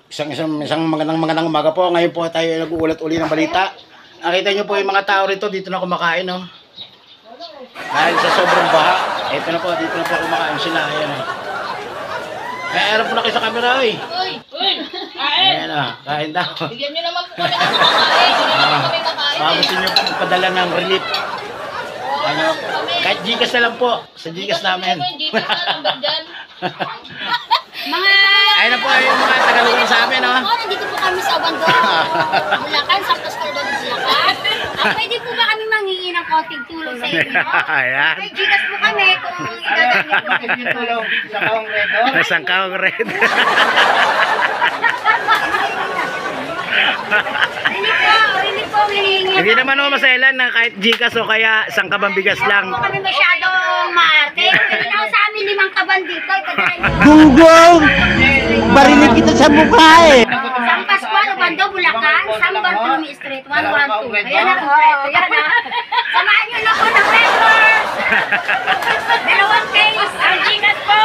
Isang magandang umaga po. Ngayon po tayo nag-uulat uli ng balita. Nakita niyo po yung mga tao rito dito na kumakain, no? Dahil sa sobrang baha. Ito na po, dito na po kumakain sila. Ayan, oh. Kaya po na kayo sa camera, oy. Uy! Ayan, oh. Kain daw. Bigyan nyo naman po kami ng makakain. Hindi naman kami kakain. Baka gusto niyo po magpadala ng relief. Ano, kahit Gcash na lang po. Sa Gcash namin. Gcash na lang dyan. Mga Ayun na po yung mga tagalungan sa amin, no? nandito po kami sa Obando, Bulacan, Santos Caldon, Bulacan. Pwede po ba kami manghingi ng konting tulong sa inyo? Ayan. May Gcash po kami kung idadagdag po. Isang kaong red. Hindi po, hinihingi. Hindi naman ako masailan na kahit Gcash o kaya isang kabang bigas lang. Hindi po kami masyadong maarte. Pwede na sa amin 5 kaban dito. Ipadala nyo. Gunggong! Barinig kita sa mukha eh! San Pascual, Obando, Bulacan, San Bartolome Street, 112. Ayan na, kompleto. Yan na. Samahan nyo na po ng record. Dalawang case. Ang Gcash po.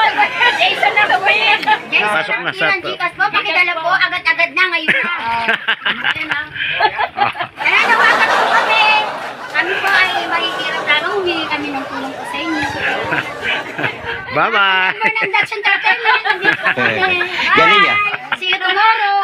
Jason na po yun. Pasok na sa Ang Gcash po. Pakidala po. Agad-agad na ngayon na. Ayan na. Kaya nawagan po kami. Kami po ay mahihirap lalo. Humingi kami ng tulong po sa inyo. Bye-bye. Member ng Dutch Entertainment. Nandito po kami. Galing, ah. Bye. See you tomorrow.